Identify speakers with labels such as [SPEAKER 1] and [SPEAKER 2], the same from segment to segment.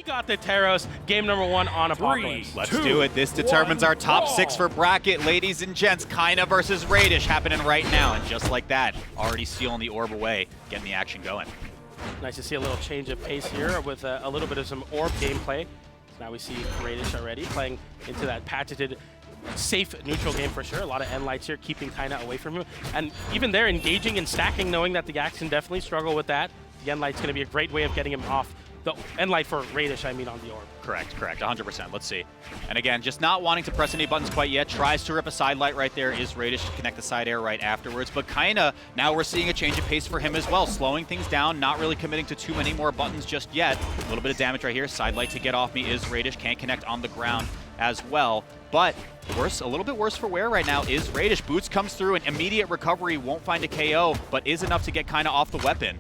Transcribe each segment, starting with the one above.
[SPEAKER 1] got the Teros. Game number 1 on Apocalypse.
[SPEAKER 2] Let's do it. This determines our top 6 for bracket. Ladies and gents, Kyna versus Raydish happening right now. And just like that, already stealing the orb away, getting the action going.
[SPEAKER 1] Nice to see a little change of pace here with a little bit of some orb gameplay. Now we see Raydish already playing into that patented safe neutral game for sure. A lot of end lights here, keeping Kyna away from him. And even there, engaging and stacking, knowing that the Axe can definitely struggle with that. The end light's going to be a great way of getting him off. The end light for Raydish, I mean, on the orb.
[SPEAKER 2] Correct, 100%. Let's see. And again, just not wanting to press any buttons quite yet. Tries to rip a side light right there. Is Raydish to connect the side air right afterwards. But Kyna, now we're seeing a change of pace for him as well. Slowing things down, not really committing to too many more buttons just yet. A little bit of damage right here. Side light to get off me is Raydish. Can't connect on the ground as well. But worse, a little bit worse for wear right now is Raydish. Boots comes through, and immediate recovery won't find a KO, but is enough to get Kyna off the weapon.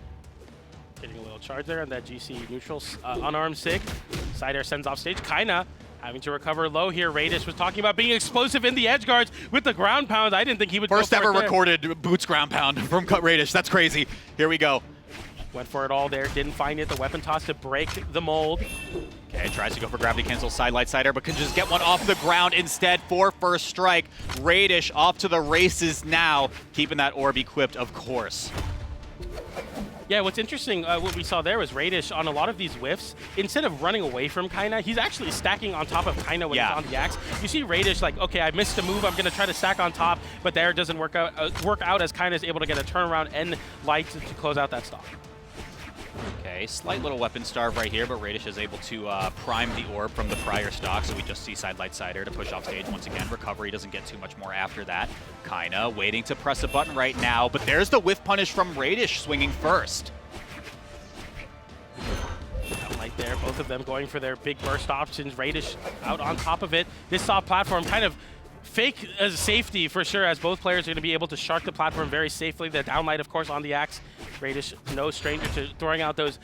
[SPEAKER 1] Getting a little charge there on that GC neutral unarmed sig. Side air sends off stage. Kyna having to recover low here. Raydish was talking about being explosive in the edge guards with the ground pound. I didn't think he would
[SPEAKER 2] First ever recorded Boots ground pound from Raydish. That's crazy. Here we go.
[SPEAKER 1] Went for it all there, didn't find it. The weapon toss to break the mold.
[SPEAKER 2] Okay, tries to go for gravity cancel side light side air, but can just get one off the ground instead for first strike. Raydish off to the races now, keeping that orb equipped, of course.
[SPEAKER 1] Yeah, what's interesting, what we saw there was Raydish on a lot of these whiffs, instead of running away from Kyna, he's actually stacking on top of Kyna when he's on the Axe. You see Raydish like, okay, I missed a move, I'm gonna try to stack on top, but there it doesn't work out as Kyna is able to get a turnaround and light to close out that stock.
[SPEAKER 2] Okay, slight little weapon starve right here, but Raydish is able to prime the orb from the prior stock, so we just see side light side air to push off stage once again. Recovery doesn't get too much more after that. Kyna waiting to press a button right now, but there's the whiff punish from Raydish swinging first.
[SPEAKER 1] Light there, both of them going for their big burst options. Raydish out on top of it. This soft platform kind of fake as safety for sure, as both players are going to be able to shark the platform very safely. The downlight, of course, on the Axe. Raydish, no stranger to throwing out those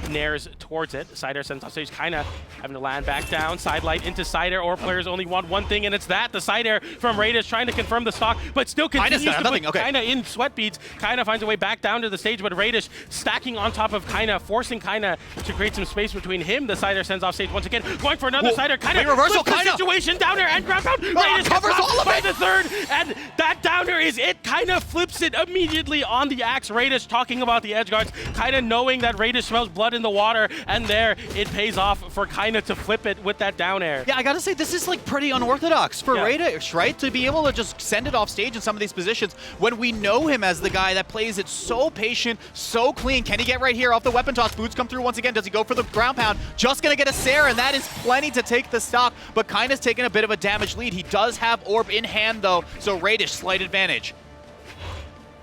[SPEAKER 1] nairs towards it. Side air sends off stage. Kyna having to land back down. Side light into side air. Or players only want one thing, and it's that. The side air from Raydish trying to confirm the stock, but still continues to put Kyna in sweat beads. Kyna finds a way back down to the stage, but Raydish stacking on top of Kyna, forcing Kyna to create some space between him. The side air sends off stage once again, going for another side air. Kyna
[SPEAKER 2] reversal,
[SPEAKER 1] Kyna situation down air and ground pound. Raydish covers all of it. The third, and that downer is it. Kyna flips it immediately on the Axe. Raydish talking about the edge guards. Kyna knowing that Raydish smells blood in the water, and there it pays off for Kyna to flip it with that down air.
[SPEAKER 2] Yeah, I gotta say, this is like pretty unorthodox for Raydish, right? To be able to just send it off stage in some of these positions when we know him as the guy that plays it so patient, so clean. Can he get right here off the weapon toss? Boots come through once again. Does he go for the ground pound? Just gonna get a Sarah, and that is plenty to take the stock, but Kyna's taking a bit of a damage lead. He does have orb in hand though, so Raydish slight advantage.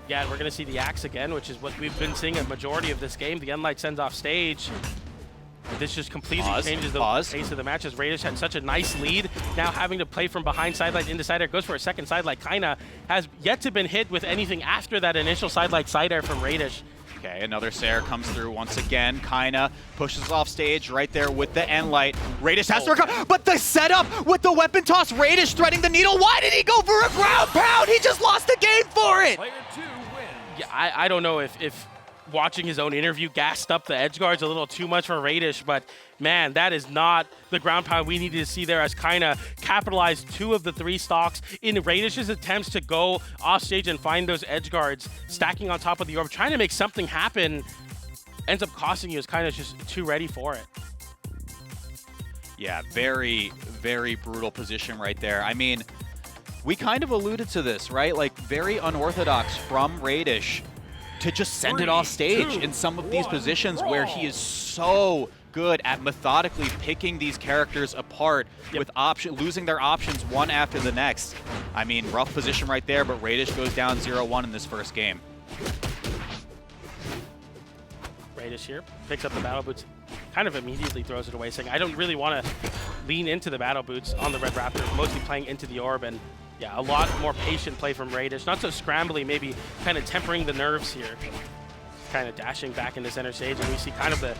[SPEAKER 1] Yeah, we're going to see the Axe again, which is what we've been seeing a majority of this game. The Endlight sends off stage. But this just completely changes the pace of the match, as Raydish had such a nice lead. Now having to play from behind sidelight into side air, goes for a second sidelight. Kyna has yet to been hit with anything after that initial sidelight side air from Raydish.
[SPEAKER 2] Okay, another Sarah comes through once again. Kyna pushes off stage right there with the end light. Raydish has to recover, but the setup with the weapon toss, Raydish threading the needle. Why did he go for a ground pound? He just lost the game for it.
[SPEAKER 3] Player 2 wins.
[SPEAKER 1] Yeah, I don't know if watching his own interview gassed up the edge guards a little too much for Raydish, but man, that is not the ground pound we needed to see there, as Kyna capitalized 2 of the 3 stocks in Raydish's attempts to go off stage and find those edge guards, stacking on top of the orb, trying to make something happen. Ends up costing you, as Kyna's just too ready for it.
[SPEAKER 2] Yeah, very, very brutal position right there. I mean, we kind of alluded to this, right? Like, very unorthodox from Raydish to just send it off stage in some of these positions where he is so good at methodically picking these characters apart with losing their options one after the next. I mean, rough position right there, but Raydish goes down 0-1 in this first game.
[SPEAKER 1] Raydish here picks up the battle boots, kind of immediately throws it away, saying, I don't really want to lean into the battle boots on the Red Raptor, mostly playing into the orb. And yeah, a lot more patient play from Raydish. Not so scrambly, maybe kind of tempering the nerves here. Kind of dashing back into center stage, and we see kind of the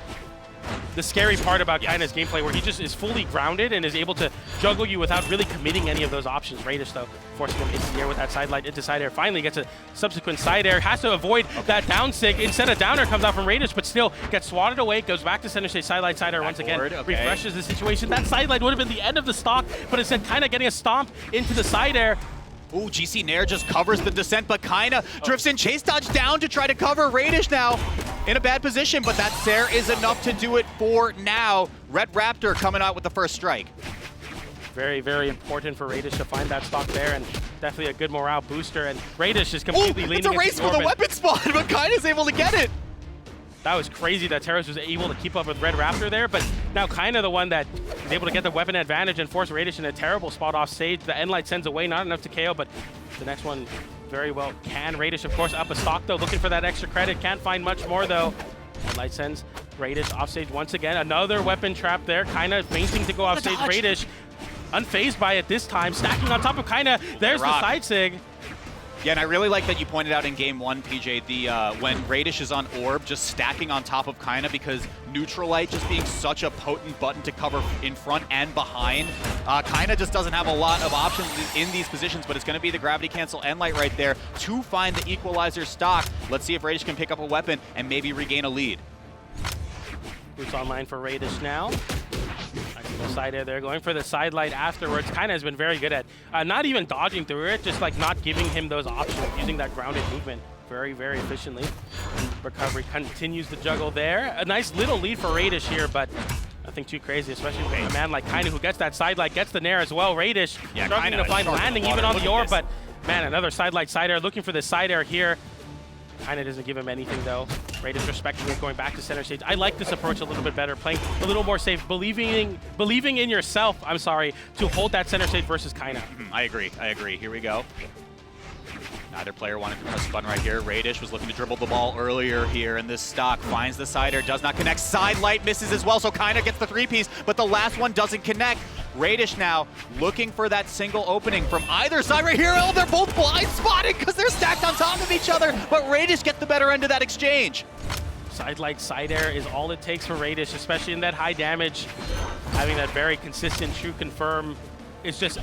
[SPEAKER 1] the scary part about Kyna's gameplay, where he just is fully grounded and is able to juggle you without really committing any of those options. Raydish, though, forcing him into the air with that side light into side air. Finally gets a subsequent side air, has to avoid that down sig. Instead, a downer comes out from Raydish, but still gets swatted away, goes back to center stage, side light, side air once again, refreshes the situation. That side light would have been the end of the stock, but instead Kyna getting a stomp into the side air.
[SPEAKER 2] Ooh, GC Nair just covers the descent, but Kyna drifts in, chase dodge down to try to cover. Raydish now in a bad position, but that Sair is enough to do it for now. Red Raptor coming out with the first strike.
[SPEAKER 1] Very, very important for Raydish to find that stock there, and definitely a good morale booster. And Raydish is completely leaning into the
[SPEAKER 2] It's a race for the weapon spot, but Kyna's able to get it.
[SPEAKER 1] That was crazy that Terrace was able to keep up with Red Raptor there, but now Kyna the one that is able to get the weapon advantage and force Raydish in a terrible spot off stage. The end light sends away, not enough to KO, but the next one very well can. Raydish, of course, up a stock though, looking for that extra credit. Can't find much more though. End light sends Raydish off stage once again. Another weapon trap there. Kyna feinting to go off stage. Raydish unfazed by it this time, stacking on top of Kyna. There's the side sig.
[SPEAKER 2] Yeah, and I really like that you pointed out in game one, PJ, when Raydish is on Orb, just stacking on top of Kyna, because Neutral Light just being such a potent button to cover in front and behind. Kyna just doesn't have a lot of options in these positions, but it's going to be the gravity cancel end light right there to find the equalizer stock. Let's see if Raydish can pick up a weapon and maybe regain a lead.
[SPEAKER 1] Boots online for Raydish now. Side air there, going for the side light afterwards. Kyna has been very good at not even dodging through it, just like not giving him those options, using that grounded movement very, very efficiently. Recovery continues to juggle there. A nice little lead for Raydish here, but nothing too crazy, especially with a man like Kyna who gets that side light, gets the nair as well. Raydish struggling to find landing even on the orb, but man, another side light side air, looking for the side air here. Kyna doesn't give him anything though. Raydish respecting it, going back to center stage. I like this approach a little bit better, playing a little more safe, believing in yourself, to hold that center stage versus Kyna.
[SPEAKER 2] I agree. Here we go. Neither player wanted to press the button right here. Raydish was looking to dribble the ball earlier here in this stock. Finds the side air, does not connect. Side light misses as well, so Kyna gets the three-piece, but the last one doesn't connect. Raydish now looking for that single opening from either side right here. Oh, they're both blind spotted because they're stacked on top of each other, but Raydish gets the better end of that exchange.
[SPEAKER 1] Side light, side air is all it takes for Raydish, especially in that high damage. Having that very consistent true confirm is just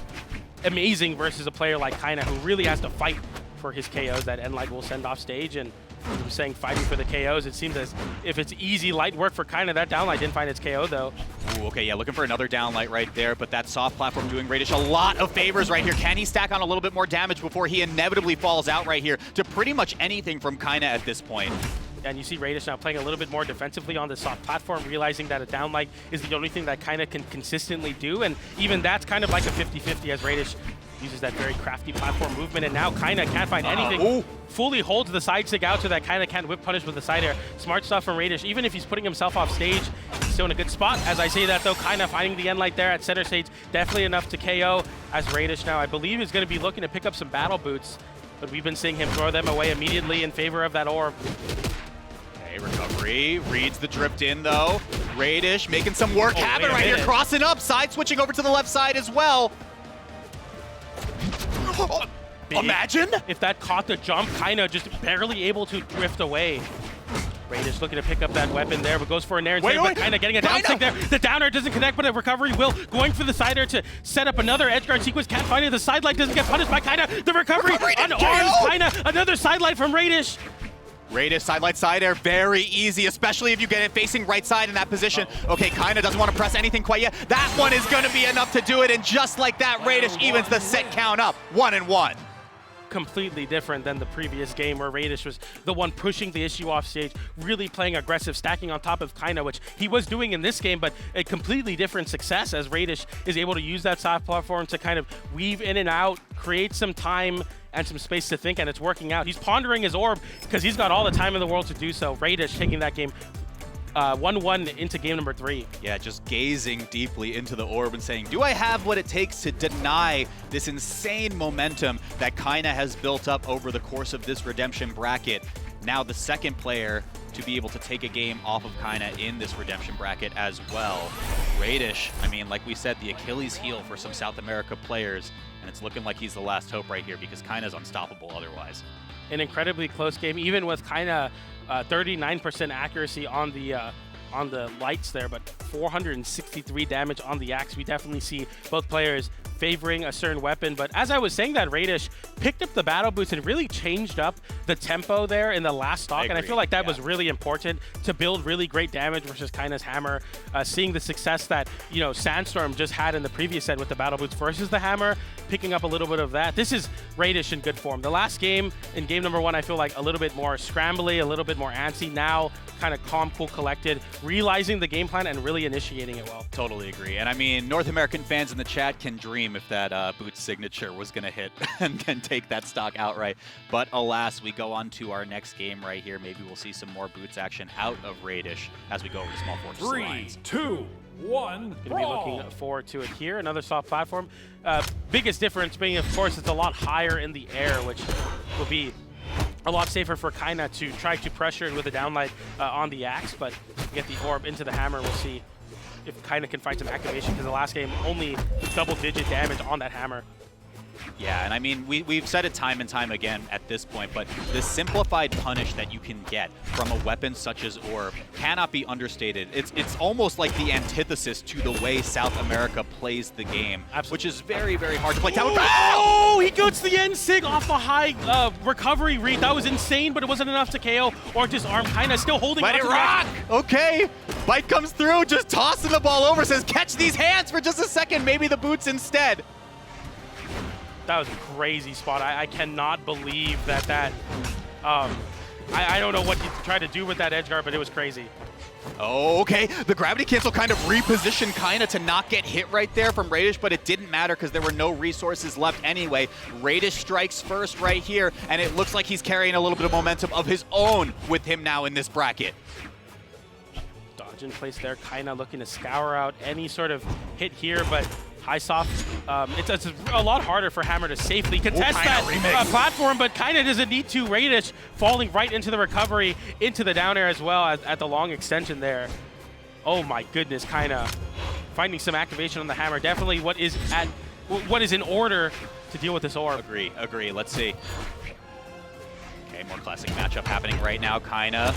[SPEAKER 1] amazing versus a player like Kyna, who really has to fight for his KOs that end light will send off stage. And I'm saying fighting for the KOs, it seems as if it's easy light work for Kyna. That down light didn't find its KO though.
[SPEAKER 2] Ooh, okay, yeah, looking for another down light right there, but that soft platform doing Raydish a lot of favors right here. Can he stack on a little bit more damage before he inevitably falls out right here to pretty much anything from Kyna at this point?
[SPEAKER 1] And you see Raydish now playing a little bit more defensively on the soft platform, realizing that a down light is the only thing that Kyna can consistently do, and even that's kind of like a 50-50 as Raydish uses that very crafty platform movement, and now Kyna can't find anything. Fully holds the side sig out so that Kyna can't whip punish with the side air. Smart stuff from Raydish. Even if he's putting himself off stage, he's still in a good spot. As I say that though, Kyna finding the end light there at center stage, definitely enough to KO, as Raydish now, I believe, is going to be looking to pick up some battle boots, but we've been seeing him throw them away immediately in favor of that orb.
[SPEAKER 2] Okay, recovery, reads the drift in though. Raydish making some work happen right here, crossing up, side switching over to the left side as well. Imagine
[SPEAKER 1] if that caught the jump. Kyna just barely able to drift away. Raydish looking to pick up that weapon there, but goes for a nair instead, but Kyna getting a down stick there. The downer doesn't connect, but a recovery will. Going for the side air to set up another edge guard sequence. Can't find it. The side light doesn't get punished by Kyna. The recovery unarms Kyna. Another side light from Raydish.
[SPEAKER 2] Raydish side light side air, very easy, especially if you get it facing right side in that position. Okay, Kyna doesn't want to press anything quite yet. That one is going to be enough to do it, and just like that, Raydish evens the set count up, 1-1.
[SPEAKER 1] Completely different than the previous game where Raydish was the one pushing the issue off stage, really playing aggressive, stacking on top of Kyna, which he was doing in this game, but a completely different success as Raydish is able to use that soft platform to kind of weave in and out, create some time and some space to think, and it's working out. He's pondering his orb because he's got all the time in the world to do so. Raydish taking that game 1-1 into game number 3.
[SPEAKER 2] Yeah, just gazing deeply into the orb and saying, do I have what it takes to deny this insane momentum that Kyna has built up over the course of this redemption bracket? Now the second player to be able to take a game off of Kyna in this redemption bracket as well. Raydish, I mean, like we said, the Achilles heel for some South America players, and it's looking like he's the last hope right here because Kyna's unstoppable otherwise.
[SPEAKER 1] An incredibly close game, even with Kyna 39% accuracy on the on the lights there, but 463 damage on the axe. We definitely see both players favoring a certain weapon, but as I was saying that, Raydish picked up the battle boots and really changed up the tempo there in the last stock, and I feel like that was really important to build really great damage versus Kyna's hammer. Seeing the success that, you know, Sandstorm just had in the previous set with the battle boots versus the hammer, picking up a little bit of that. This is Raydish in good form. The last game, in game number 1, I feel like a little bit more scrambly, a little bit more antsy. Now, kind of calm, cool, collected, realizing the game plan and really initiating it well.
[SPEAKER 2] Totally agree. And I mean, North American fans in the chat can dream if that Boots signature was going to hit and can take that stock outright. But alas, we go on to our next game right here. Maybe we'll see some more Boots action out of Raydish as we go over to Small Fortress Alliance.
[SPEAKER 3] 3, 2, 1,
[SPEAKER 1] Going to be looking forward to it here. Another soft platform. Biggest difference being, of course, it's a lot higher in the air, which will be a lot safer for Kyna to try to pressure it with a downlight on the axe, but get the orb into the hammer. We'll see if Kyna can find some activation, because the last game only double-digit damage on that hammer.
[SPEAKER 2] Yeah, and I mean, we've said it time and time again at this point, but the simplified punish that you can get from a weapon such as Orb cannot be understated. It's almost like the antithesis to the way South America plays the game, which is very, very hard to play.
[SPEAKER 1] Oh, he gets the end sig off the high recovery read. That was insane, but it wasn't enough to KO or disarm. Kyna still holding
[SPEAKER 2] Let it rock! Okay, Bite comes through, just tossing the ball over, says catch these hands for just a second, maybe the boots instead.
[SPEAKER 1] That was a crazy spot. I cannot believe that I don't know what he tried to do with that edge guard, but it was crazy.
[SPEAKER 2] Oh, okay. The gravity cancel kind of repositioned Kyna to not get hit right there from Raydish, but it didn't matter because there were no resources left anyway. Raydish strikes first right here, and it looks like he's carrying a little bit of momentum of his own with him now in this bracket.
[SPEAKER 1] Dodge in place there. Kyna looking to scour out any sort of hit here, but high soft, it's a lot harder for Hammer to safely contest that platform, but Kyna doesn't need to. Raydish falling right into the recovery, into the down air as well at the long extension there. Oh my goodness, Kyna finding some activation on the Hammer. Definitely what is in order to deal with this orb.
[SPEAKER 2] Agree. Let's see. Okay, more classic matchup happening right now. Kyna.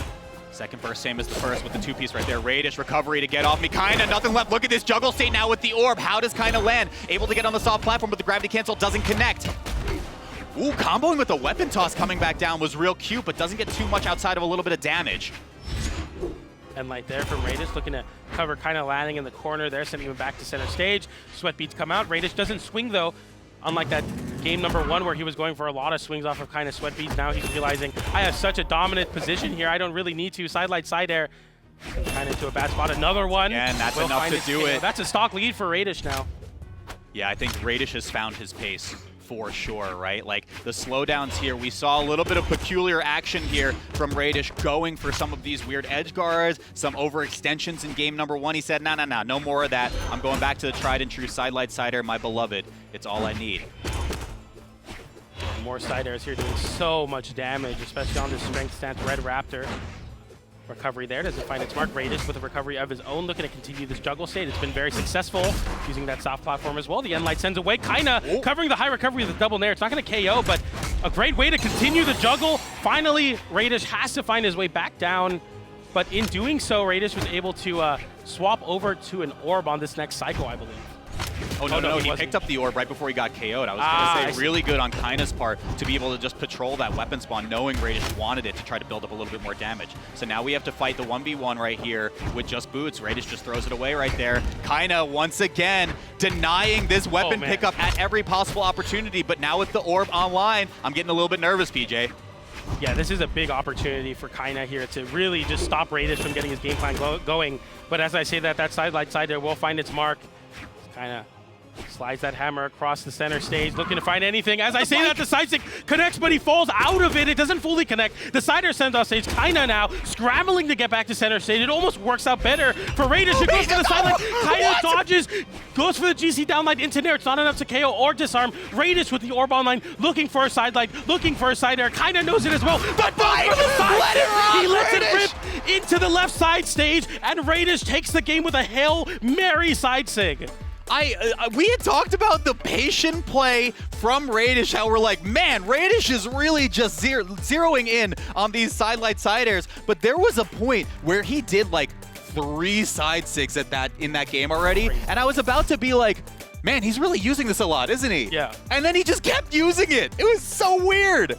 [SPEAKER 2] Second burst, same as the first with the two-piece right there. Raydish recovery to get off me. Kyna, nothing left. Look at this juggle state now with the orb. How does Kyna land? Able to get on the soft platform, but the gravity cancel doesn't connect. Ooh, comboing with the weapon toss coming back down was real cute, but doesn't get too much outside of a little bit of damage.
[SPEAKER 1] And light there from Raydish, looking to cover, Kyna landing in the corner there, sending him back to center stage. Sweat beats come out. Raydish doesn't swing though. Unlike that game number 1 where he was going for a lot of swings off of Kyna sweat beats, now he's realizing I have such a dominant position here. I don't really need to. Side light, side air. Kyna into a bad spot. Another one.
[SPEAKER 2] And that's enough to do it.
[SPEAKER 1] That's a stock lead for Raydish now.
[SPEAKER 2] Yeah, I think Raydish has found his pace for sure, right? Like the slowdowns here, we saw a little bit of peculiar action here from Raydish going for some of these weird edge guards, some overextensions in game number 1. He said, no more of that. I'm going back to the tried and true side light, side air, my beloved. It's all I need.
[SPEAKER 1] More side airs here doing so much damage, especially on this strength stance Red Raptor. Recovery there, doesn't find its mark. Raydish with a recovery of his own, looking to continue this juggle state. It's been very successful using that soft platform as well. The end light sends away. Kyna covering the high recovery with the double nair. It's not going to KO, but a great way to continue the juggle. Finally, Raydish has to find his way back down, but in doing so, Raydish was able to swap over to an orb on this next cycle, I believe.
[SPEAKER 2] Oh, no, he picked up the orb right before he got KO'd. I was going to say, really good on Kyna's part to be able to just patrol that weapon spawn, knowing Raydish wanted it to try to build up a little bit more damage. So now we have to fight the 1v1 right here with just boots. Raydish just throws it away right there. Kyna, once again, denying this weapon pickup at every possible opportunity, but now with the orb online, I'm getting a little bit nervous, PJ.
[SPEAKER 1] Yeah, this is a big opportunity for Kyna here to really just stop Raydish from getting his game plan going. But as I say that side light side there will find its mark. Kyna slides that hammer across the center stage, looking to find anything. As I say that, the side stick connects, but he falls out of it. It doesn't fully connect. The side air sends off stage. Kyna now scrambling to get back to center stage. It almost works out better for Raydish. It goes for the side line. Kyna dodges, goes for the GC downlight into nair. It's not enough to KO or disarm. Raydish with the orb online, looking for a side light, looking for a side air. Kyna knows it as well, but goes for the side stick. He lets it rip into the left side stage, and Raydish takes the game with a Hail Mary side sig.
[SPEAKER 2] We had talked about the patient play from Raydish, how we're like, man, Raydish is really just zeroing in on these side light side airs, but there was a point where he did like 3 side sigs in that game already, and I was about to be like, man, he's really using this a lot, isn't he?
[SPEAKER 1] Yeah.
[SPEAKER 2] And then he just kept using it. It was so weird.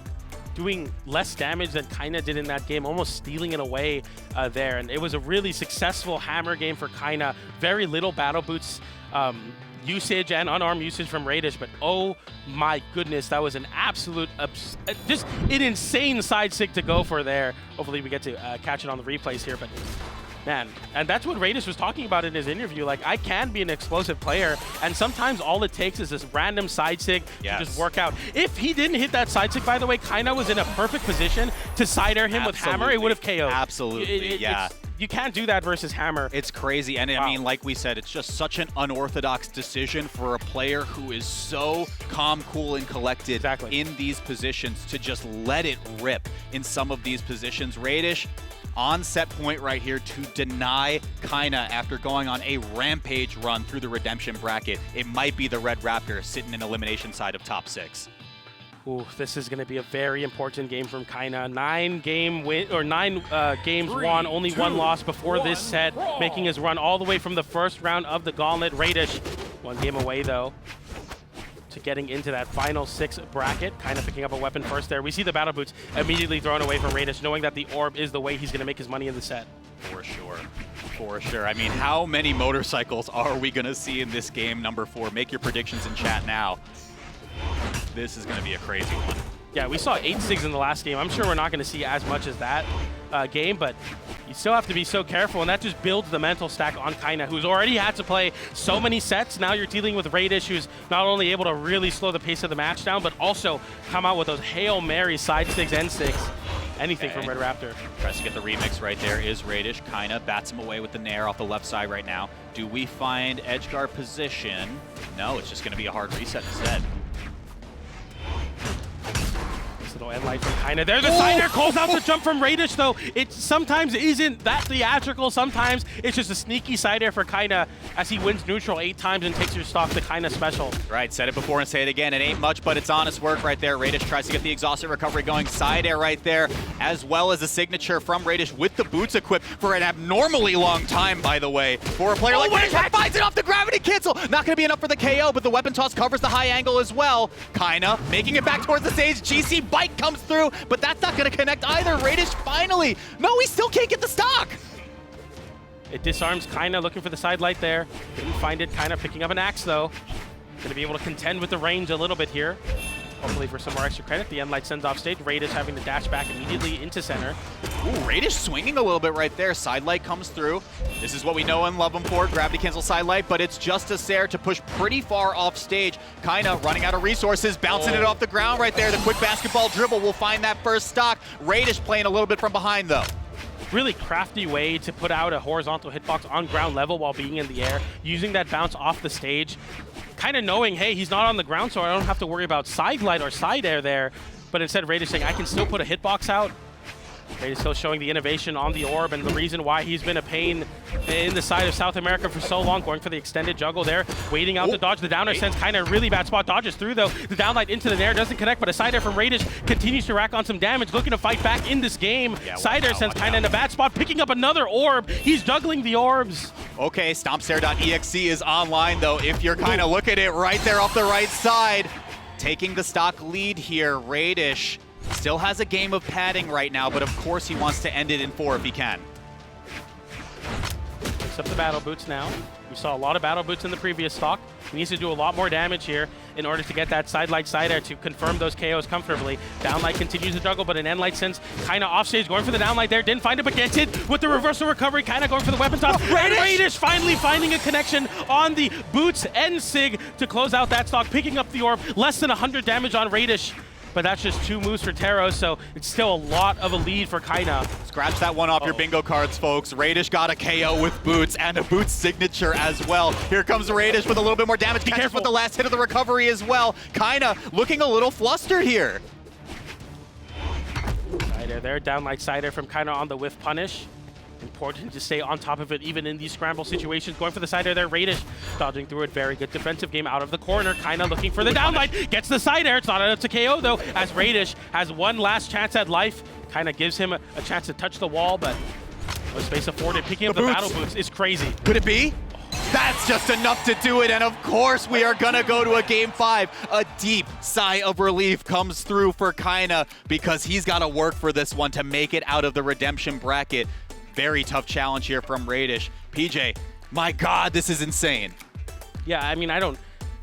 [SPEAKER 1] Doing less damage than Kyna did in that game, almost stealing it away there. And it was a really successful hammer game for Kyna. Very little battle boots usage and unarmed usage from Raydish, but oh my goodness, that was an absolute, just an insane side sig to go for there. Hopefully we get to catch it on the replays here, but man, and that's what Raydish was talking about in his interview. Like, I can be an explosive player, and sometimes all it takes is this random side sig to just work out. If he didn't hit that side sig, by the way, Kyna was in a perfect position to side air him with hammer. It would have KO'd.
[SPEAKER 2] Absolutely, yeah.
[SPEAKER 1] You can't do that versus hammer.
[SPEAKER 2] It's crazy, and I mean, like we said, it's just such an unorthodox decision for a player who is so calm, cool, and collected in these positions to just let it rip in some of these positions. Raydish on set point right here to deny Kyna after going on a rampage run through the redemption bracket. It might be the Red Raptor sitting in elimination side of top 6.
[SPEAKER 1] Ooh, this is going to be a very important game from Kyna. 9 games won, only 1 loss before this set, making his run all the way from the first round of the Gauntlet. Raydish, 1 game away though to getting into that final 6 bracket. Kyna picking up a weapon first there. We see the battle boots immediately thrown away from Raydish, knowing that the orb is the way he's going to make his money in the set.
[SPEAKER 2] For sure. For sure. I mean, how many motorcycles are we going to see in this game number 4? Make your predictions in chat now. This is going to be a crazy one.
[SPEAKER 1] Yeah, we saw 8 sigs in the last game. I'm sure we're not going to see as much as that game, but you still have to be so careful, and that just builds the mental stack on Kyna, who's already had to play so many sets. Now you're dealing with Raydish, who's not only able to really slow the pace of the match down, but also come out with those Hail Mary side sigs and sigs. Anything from Red Raptor.
[SPEAKER 2] Tries to get the remix right there is Raydish. Kyna bats him away with the Nair off the left side right now. Do we find edge guard position? No, it's just going to be a hard reset instead.
[SPEAKER 1] Little end light from Kyna there. The side air calls out the jump from Raydish, though. It sometimes isn't that theatrical. Sometimes it's just a sneaky side air for Kyna as he wins neutral 8 times and takes your stock, the Kyna special.
[SPEAKER 2] Right, said it before and say it again. It ain't much, but it's honest work right there. Raydish tries to get the exhausted recovery going. Side air right there, as well as a signature from Raydish with the boots equipped for an abnormally long time, by the way, for a player like Raydish. Finds it off the gravity cancel. Not going to be enough for the KO, but the weapon toss covers the high angle as well. Kyna making it back towards the stage. GC bite comes through, but that's not going to connect either. Raydish finally. No, he still can't get the stock.
[SPEAKER 1] It disarms Kyna, looking for the side light there. Didn't find it. Kyna picking up an axe, though. Going to be able to contend with the range a little bit here. Hopefully for some more extra credit. The end light sends off stage. Raydish having to dash back immediately into center.
[SPEAKER 2] Ooh, Raydish swinging a little bit right there. Side light comes through. This is what we know and love him for. Gravity cancel side light, but it's just a Sair to push pretty far off stage. Kyna running out of resources, bouncing it off the ground right there. The quick basketball dribble will find that first stock. Raydish playing a little bit from behind though.
[SPEAKER 1] Really crafty way to put out a horizontal hitbox on ground level while being in the air, using that bounce off the stage. Kind of knowing, hey, he's not on the ground, so I don't have to worry about side light or side air there. But instead, Raydish saying, I can still put a hitbox out. Raydish still showing the innovation on the orb and the reason why he's been a pain in the side of South America for so long, going for the extended juggle there, waiting out the dodge. The down air sends kind of really bad spot, dodges through though. The down light into the Nair doesn't connect, but a side air from Raydish continues to rack on some damage, looking to fight back in this game. Side air sends kind of in a bad spot, picking up another orb. He's juggling the orbs.
[SPEAKER 2] Okay, StompSair.exe is online though. If you're kind of look at it right there off the right side, taking the stock lead here, Raydish still has a game of padding right now, but of course he wants to end it in 4 if he can.
[SPEAKER 1] Picks up the battle boots now. We saw a lot of battle boots in the previous stock. He needs to do a lot more damage here in order to get that side light side air to confirm those KOs comfortably. Downlight continues to juggle, but an end light sends Kyna off stage, going for the downlight there. Didn't find it, but gets it with the reversal recovery. Kyna going for the weapon toss. Raydish finally finding a connection on the boots and sig to close out that stock, picking up the orb. Less than 100 damage on Raydish. But that's just 2 moves for Taro, so it's still a lot of a lead for Kyna.
[SPEAKER 2] Scratch that one off your bingo cards, folks. Raydish got a KO with boots and a boots signature as well. Here comes Raydish with a little bit more damage. Catches with the last hit of the recovery as well. Kyna looking a little flustered here.
[SPEAKER 1] Side air there, downlight side air from Kyna on the whiff punish. Important to stay on top of it even in these scramble situations. Going for the side air there, Raydish dodging through it. Very good defensive game out of the corner. Kyna looking for the downlight, gets the side air. It's not enough to KO though, as Raydish has one last chance at life. Kyna gives him a chance to touch the wall, but No space afforded. Picking up the battle boots is crazy.
[SPEAKER 2] Could it be? That's just enough to do it, and of course we are gonna go to a Game 5. A deep sigh of relief comes through for Kyna because he's gotta work for this one to make it out of the redemption bracket. Very tough challenge here from Raydish. PJ, my God, this is insane.
[SPEAKER 1] Yeah, I mean,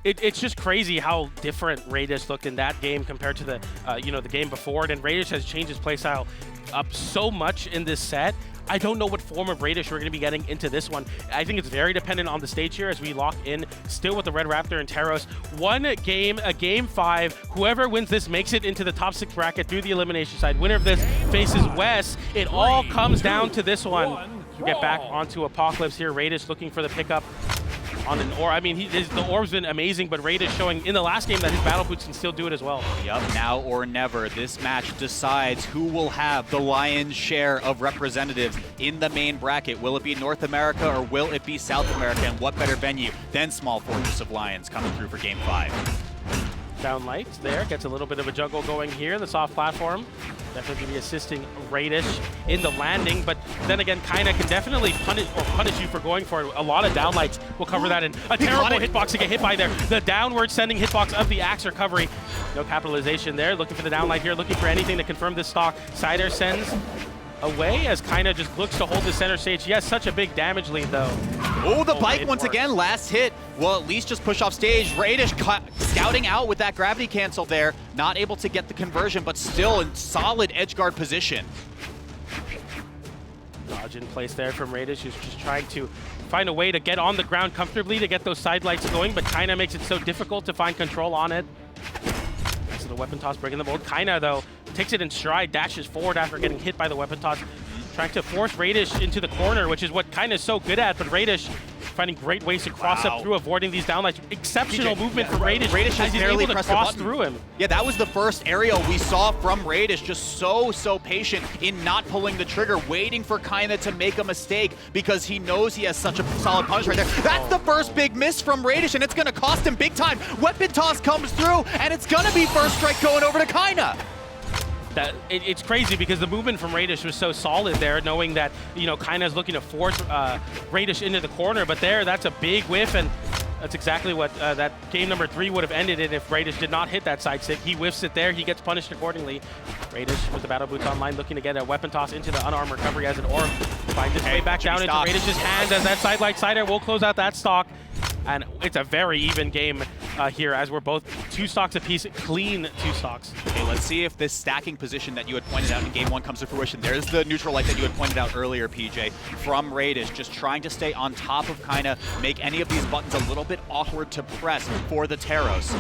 [SPEAKER 1] it's just crazy how different Raydish looked in that game compared to the, the game before it. And Raydish has changed his playstyle up so much in this set. I don't know what form of Raydish we're going to be getting into this one. I think it's very dependent on the stage here as we lock in still with the Red Raptor and Teros. One game, a Game 5. Whoever wins this makes it into the top 6 bracket through the elimination side. Winner of this faces Wes. It all comes down to this one. We get back onto Apocalypse here. Raydish looking for the pickup on an orb. I mean, the orb's been amazing, but Raydish showing in the last game that his battle boots can still do it as well.
[SPEAKER 2] Yup, now or never. This match decides who will have the lion's share of representatives in the main bracket. Will it be North America or will it be South America? And what better venue than Small Fortress of Lions coming through for Game 5?
[SPEAKER 1] Down lights there, gets a little bit of a juggle going here. The soft platform definitely going to be assisting Raydish in the landing, but then again, Kyna can definitely punish you for going for it. A lot of down lights will cover that, and a terrible hitbox to get hit by there. The downward sending hitbox of the axe recovery. No capitalization there. Looking for the down light here, looking for anything to confirm this stock. Sider sends away as Kyna just looks to hold the center stage. Yes, such a big damage lead though.
[SPEAKER 2] Oh, the bike once again, last hit. Well, at least just push off stage. Raydish scouting out with that gravity cancel there. Not able to get the conversion, but still in solid edge guard position.
[SPEAKER 1] Dodge in place there from Raydish, who's just trying to find a way to get on the ground comfortably to get those side lights going, but Kyna makes it so difficult to find control on it. So the weapon toss breaking the mold. Kyna, though, takes it in stride, dashes forward after getting hit by the weapon toss, trying to force Raydish into the corner, which is what Kyna is so good at, but Raydish finding great ways to cross up through, avoiding these downlights. Exceptional movement from Raydish.
[SPEAKER 2] Raydish has barely
[SPEAKER 1] able to cross through him.
[SPEAKER 2] Yeah, that was the first aerial we saw from Raydish, just so patient in not pulling the trigger, waiting for Kyna to make a mistake because he knows he has such a solid punch right there. That's the first big miss from Raydish, and it's going to cost him big time. Weapon toss comes through, and it's going to be first strike going over to Kyna.
[SPEAKER 1] It's crazy because the movement from Raydish was so solid there, knowing that, Kyna's looking to force Raydish into the corner, but that's a big whiff, and that's exactly what that game number 3 would have ended in if Raydish did not hit that side stick. He whiffs it there, he gets punished accordingly. Raydish with the battle boots online, looking to get a weapon toss into the unarmed recovery as an orb. Finds its way back down into Raydish's hands as that side light sider will close out that stock. And it's a very even game here as we're both 2 stocks apiece, clean 2 stocks.
[SPEAKER 2] Okay, let's see if this stacking position that you had pointed out in Game 1 comes to fruition. There's the neutral light that you had pointed out earlier, PJ, from Raydish, just trying to stay on top of Kyna, make any of these buttons a little bit awkward to press for the Teros.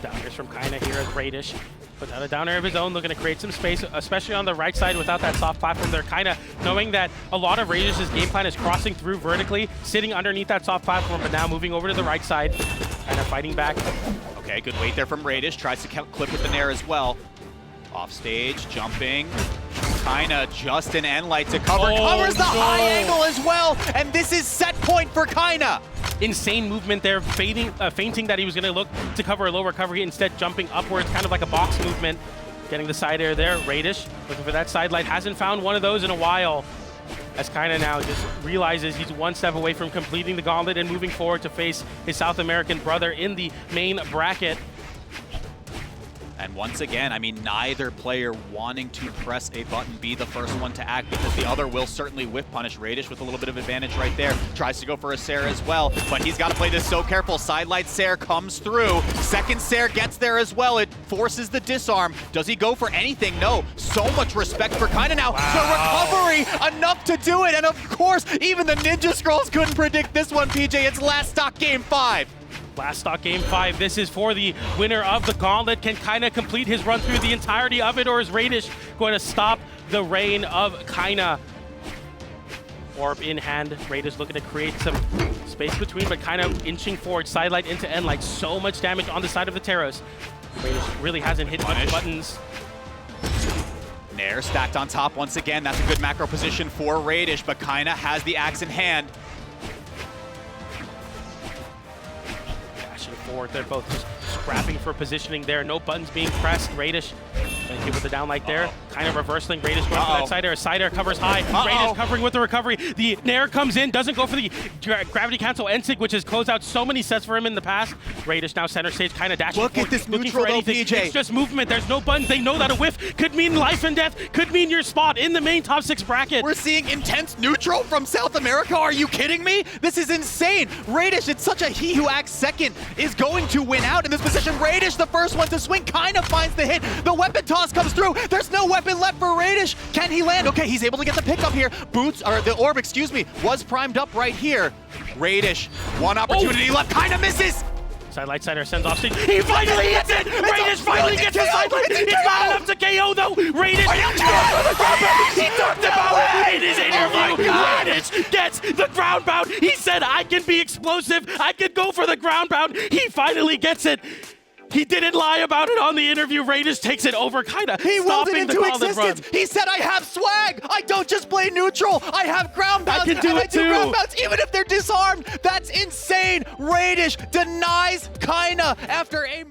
[SPEAKER 1] Downers from Kyna here as Raydish puts out a downer of his own, looking to create some space, especially on the right side without that soft platform there. Kyna knowing that a lot of Raydish's game plan is crossing through vertically, sitting underneath that soft platform, but now moving over to the right side, kind of fighting back.
[SPEAKER 2] Okay, good wait there from Raydish, tries to clip with the Nair as well. Off stage, jumping. Kyna just an end light to cover. Covers the high angle as well, and this is set point for Kyna.
[SPEAKER 1] Insane movement there, feinting that he was going to look to cover a low recovery, instead jumping upwards, kind of like a box movement. Getting the side air there. Raydish looking for that side light. Hasn't found one of those in a while. As Kyna now just realizes he's 1 step away from completing the gauntlet and moving forward to face his South American brother in the main bracket.
[SPEAKER 2] And once again, I mean, neither player wanting to press a button, be the first one to act, because the other will certainly whiff punish. Raydish with a little bit of advantage right there. Tries to go for a Sair as well, but he's got to play this so careful. Sidelight Sair comes through. Second Sair gets there as well. It forces the disarm. Does he go for anything? No. So much respect for Kyna now. The recovery, enough to do it. And of course, even the Ninja Scrolls couldn't predict this one, PJ. It's last stock Game 5.
[SPEAKER 1] Last stock Game 5. This is for the winner of the gauntlet. Can Kyna complete his run through the entirety of it, or is Raydish going to stop the reign of Kyna? Orb in hand. Raydish looking to create some space between, but Kyna inching forward, sidelight into end light. So much damage on the side of the Teros. Raydish really hasn't hit much buttons.
[SPEAKER 2] Nair stacked on top once again. That's a good macro position for Raydish, but Kyna has the axe in hand.
[SPEAKER 1] Forward. They're both just scrapping for positioning there. No buttons being pressed. Raydish Thank you with the down like there. Kind of reversing. Raydish going for that side air. Side air covers high. Raydish covering with the recovery. The nair comes in, doesn't go for the gravity cancel NSIG, which has closed out so many sets for him in the past. Raydish now center stage, kind of dashing
[SPEAKER 3] Look
[SPEAKER 1] forward,
[SPEAKER 3] at this
[SPEAKER 1] looking
[SPEAKER 3] neutral
[SPEAKER 1] for
[SPEAKER 3] though,
[SPEAKER 1] anything.
[SPEAKER 3] PJ.
[SPEAKER 1] It's just movement. There's no buttons. They know that a whiff could mean life and death, could mean your spot in the main top 6 bracket.
[SPEAKER 3] We're seeing intense neutral from South America. Are you kidding me? This is insane. Raydish, it's such a he who acts second is going to win out in this position. Raydish, the first one to swing, kind of finds the hit. The weapon toss comes through. There's no weapon left for Raydish. Can he land? Okay, he's able to get the pickup here. Boots, or the orb, excuse me, was primed up right here. Raydish, one opportunity left, kind of misses.
[SPEAKER 1] Sidelight Cider sends off stage. He finally hits it! Raydish finally gets the sidelight! It's not enough to KO though! Raydish he talked about it in his interview! Raydish gets the ground pound! He said, I can be explosive! I can go for the ground pound! He finally gets it! He didn't lie about it on the interview. Raydish takes it over Kyna.
[SPEAKER 3] He willed it
[SPEAKER 1] stopping the
[SPEAKER 3] into
[SPEAKER 1] call and run.
[SPEAKER 3] existence. He said, I have swag. I don't just play neutral. I have ground pounds.
[SPEAKER 1] I can do
[SPEAKER 3] and
[SPEAKER 1] it
[SPEAKER 3] I do
[SPEAKER 1] too.
[SPEAKER 3] ground pounds even if they're disarmed. That's insane. Raydish denies Kyna after a